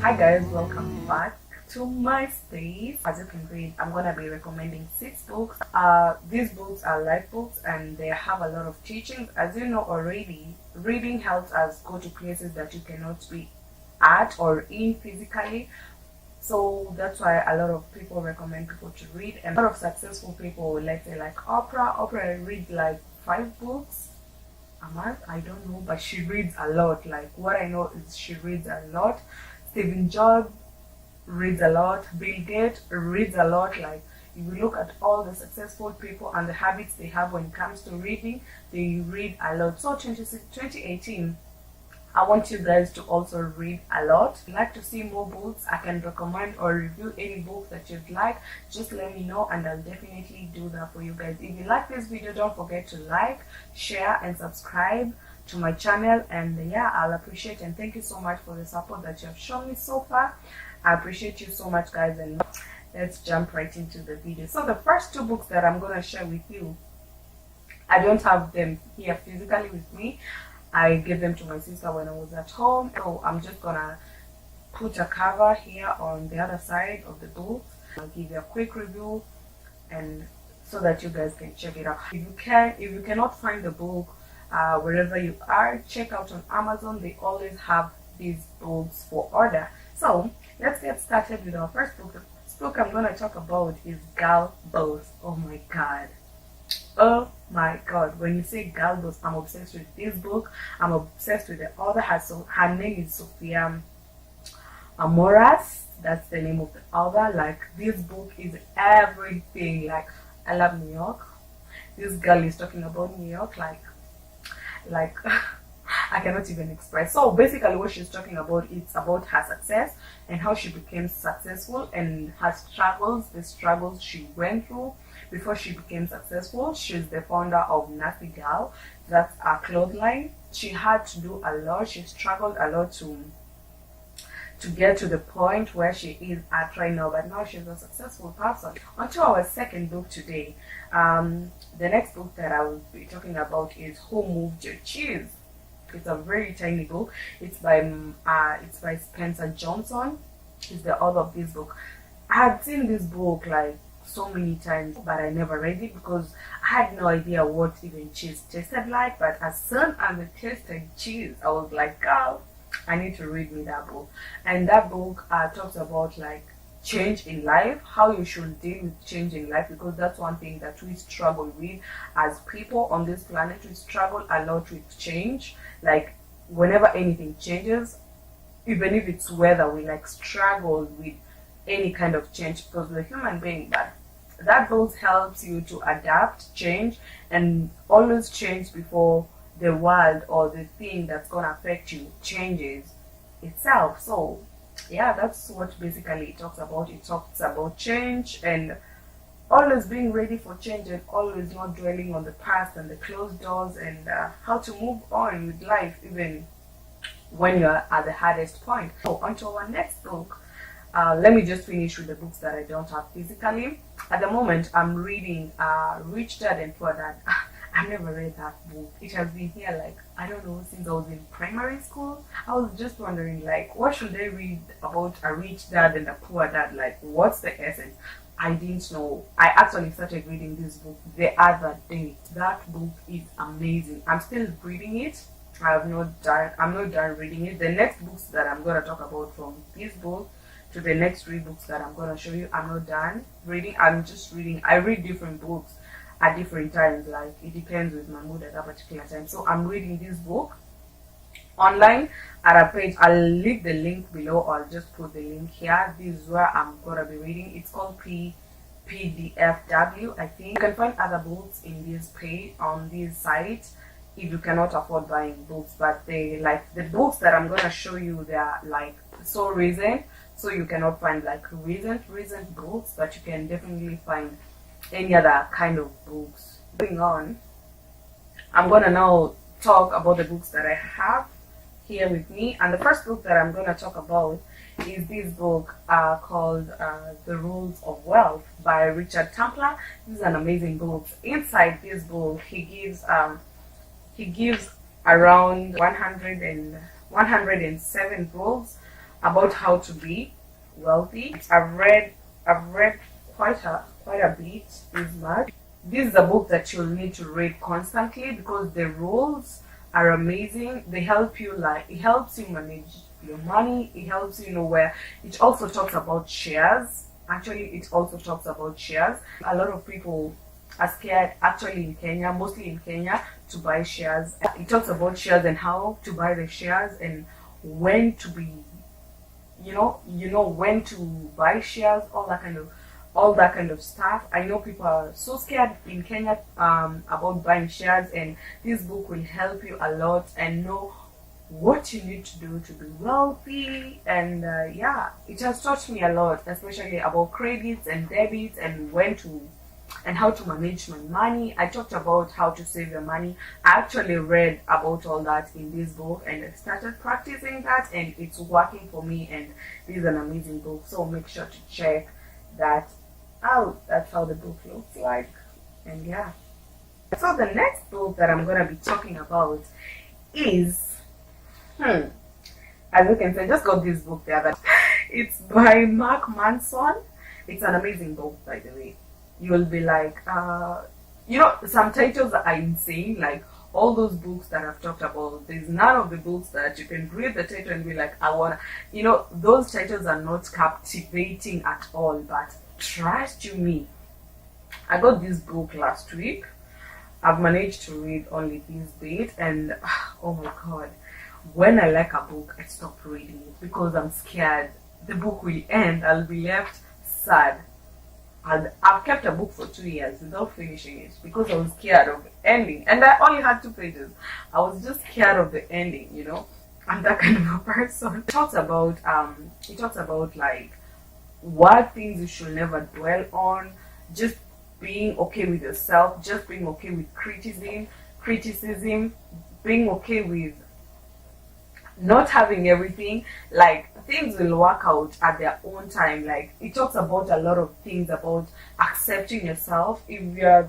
Hi guys, welcome back to my space. As you can read, I'm gonna be recommending 6 books. These books are life books and they have a lot of teachings. As you know already, reading helps us go to places that you cannot be at or in physically. So that's why a lot of people recommend people to read, and a lot of successful people, let's say like Oprah reads like 5 books a month. I don't know, but she reads a lot. Like, what I know is she reads a lot. Stephen Jobs reads a lot. Bill Gates reads a lot. Like, if you look at all the successful people and the habits they have when it comes to reading, they read a lot. So 2018, I want you guys to also read a lot. If you'd like to see more books, I can recommend or review any book that you'd like. Just let me know and I'll definitely do that for you guys. If you like this video, don't forget to like, share and subscribe to my channel. And yeah, I'll appreciate and thank you so much for the support that you have shown me so far. I appreciate you so much, guys, and let's jump right into the video. So the first 2 books that I'm gonna share with you, I don't have them here physically with me. I gave them to my sister when I was at home. So I'm just gonna put a cover here on the other side of the book. I'll give you a quick review and so that you guys can check it out. If you cannot find the book wherever you are, check out on Amazon. They always have these books for order. So let's get started with our first book. The first book I'm gonna talk about is Girl Boss. Oh my god. Oh my god, when you say Girl Boss, I'm obsessed with this book. I'm obsessed with the author. Her name is Sophia Amoras. That's the name of the author. Like, this book is everything. Like, I love New York. This girl is talking about New York like I cannot even express. So basically what she's talking about, it's about her success and how she became successful and her struggles, the struggles she went through before she became successful. She's the founder of Nasty Girl. That's a clothing line. She had to do a lot. She struggled a lot to get to the point where she is at right now, but now she's a successful person. On to our second book today. The next book that I will be talking about is Who Moved Your Cheese. It's a very tiny book. It's by Spencer Johnson. He's the author of this book. I had seen this book like so many times, but I never read it because I had no idea what even cheese tasted like. But as soon as it tasted cheese, I was like, girl, I need to read me that book. And that book talks about like change in life, how you should deal with change in life, because that's one thing that we struggle with as people on this planet. We struggle a lot with change. Like, whenever anything changes, even if it's weather, we like struggle with any kind of change because we're human beings. But that book helps you to adapt, change, and always change before the world or the thing that's gonna affect you changes itself. So yeah, that's what basically it talks about. It talks about change and always being ready for change and always not dwelling on the past and the closed doors, and how to move on with life even when you're at the hardest point. So on to our next book. Let me just finish with the books that I don't have physically. At the moment, I'm reading Rich Dad and Poor Dad. I've never read that book. It has been here like, I don't know, since I was in primary school. I was just wondering, like, what should I read about a rich dad and a poor dad? Like, what's the essence? I didn't know. I actually started reading this book the other day. That book is amazing. I'm still reading it. I'm not done reading it. The next books that I'm gonna talk about from this book to the next 3 books that I'm gonna show you, I'm not done reading. I'm just reading. I read different books at different times. Like, it depends with my mood at that particular time. So I'm reading this book online at a page. I'll leave the link below, or I'll just put the link here. This is where I'm gonna be reading. It's called PDFW, I think. You can find other books in this page, on this site, if you cannot afford buying books. But they, like, the books that I'm gonna show you, they are like so recent, so you cannot find like recent books, but you can definitely find any other kind of books. Moving on, I'm gonna now talk about the books that I have here with me, and the first book that I'm gonna talk about is this book called The Rules of Wealth by Richard Tampler. This is an amazing book. Inside this book, he gives around 107 rules about how to be wealthy. I've read quite a bit this much. This is a book that you'll need to read constantly because the rules are amazing. They help you, like, it helps you manage your money. It helps you know where. It also talks about shares. Actually, it also talks about shares. A lot of people are scared, actually in Kenya, mostly in Kenya, to buy shares. It talks about shares and how to buy the shares and when to be, when to buy shares, all that kind of stuff. I know people are so scared in Kenya about buying shares, and this book will help you a lot and know what you need to do to be wealthy. And yeah, it has taught me a lot, especially about credits and debits and how to manage my money. I talked about how to save your money. I actually read about all that in this book and I started practicing that, and it's working for me, and this is an amazing book, so make sure to check that out. That's how the book looks like. And yeah, so the next book that I'm gonna be talking about is as you can say, just got this book the other. It's by Mark Manson. It's an amazing book, by the way. You'll be like, some titles are insane, like all those books that I've talked about. There's none of the books that you can read the title and be like, I wanna, those titles are not captivating at all. But trust you me, I got this book last week. I've managed to read only this bit, and oh my god, when I like a book, I stop reading it because I'm scared the book will end. I'll be left sad. I've kept a book for 2 years without finishing it because I was scared of the ending, and I only had 2 pages. I was just scared of the ending, I'm that kind of a person. It talks about like what things you should never dwell on, just being okay with yourself, just being okay with criticism, being okay with not having everything. Like, things will work out at their own time. Like, it talks about a lot of things about accepting yourself. If you're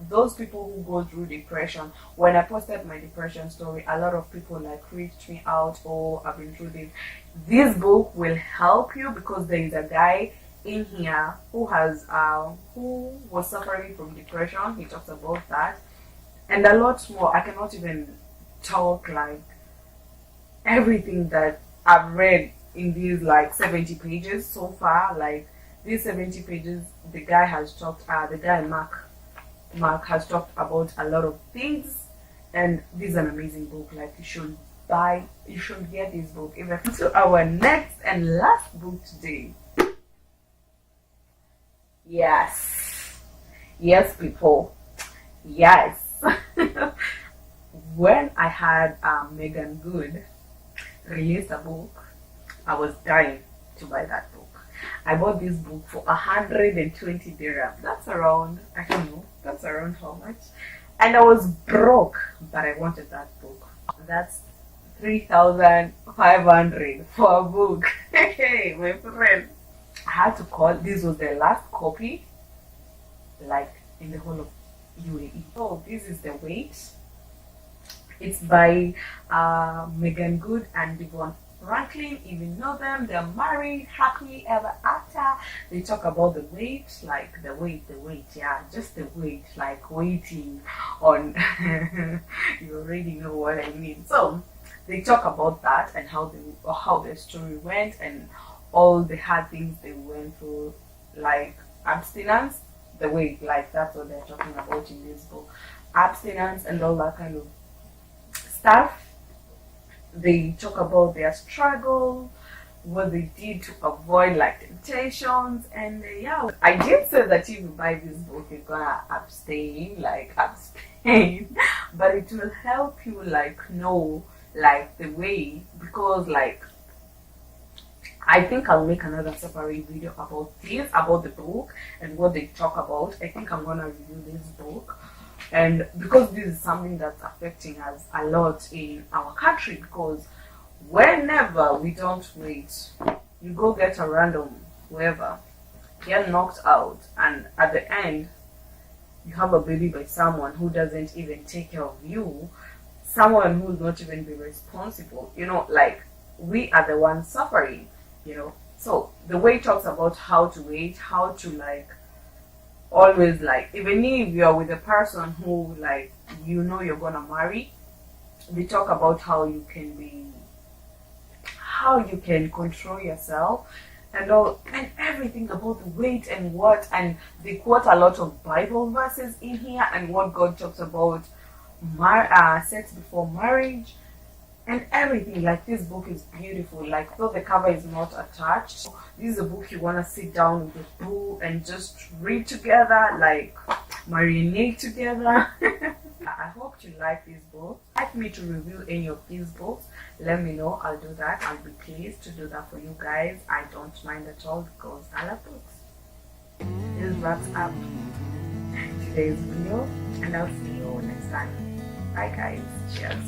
those people who go through depression, when I posted my depression story, a lot of people like reached me out, oh, I've been through this book will help you, because there is a guy in here who was suffering from depression. He talks about that and a lot more. I cannot even talk like everything that I've read in these like 70 pages so far. Like, these 70 pages, the guy Mark has talked about a lot of things, and this is an amazing book. Like, you should get this book. Even to our next and last book today. Yes, people, yes. When I had Megan Good released a book, I was dying to buy that book. I bought this book for 120 dirham. That's around, I don't know, that's around how much? And I was broke, but I wanted that book. That's 3,500 for a book. Hey, my friend. I had to call. This was the last copy, like, in the whole of UAE. So this is the weight. It's by Megan Good and Devon Franklin. If you know them, they're married, happily ever after. They talk about the weight, like the weight, yeah, just the weight, like waiting on. You already know what I mean. So they talk about that and how their story went and all the hard things they went through, like abstinence, the weight, like that's what they're talking about in this book, abstinence and all that kind of stuff. They talk about their struggle, what they did to avoid like temptations, and yeah, I did say that if you buy this book, you're gonna abstain, but it will help you like know like the way, because like I think I'll make another separate video about the book and what they talk about. I think I'm gonna review this book. And because this is something that's affecting us a lot in our country, because whenever we don't wait, you go get a random whoever, get knocked out, and at the end you have a baby by someone who doesn't even take care of you, someone who's not even be responsible. Like, we are the ones suffering, you know. So the way it talks about how to wait, how to like always, like, even if you're with a person who, like, you know you're gonna marry, they talk about how you can control yourself and all, and everything about the weight and what, and they quote a lot of Bible verses in here and what God talks about sex before marriage and everything. Like, this book is beautiful. Like, though the cover is not attached, this is a book you want to sit down with a boo and just read together, like marinate together. I hope you like this book. Like me to review any of these books, let me know. I'll do that. I'll be pleased to do that for you guys. I don't mind at all because I love books. This wraps up today's video, and I'll see you next time. Bye guys. Cheers.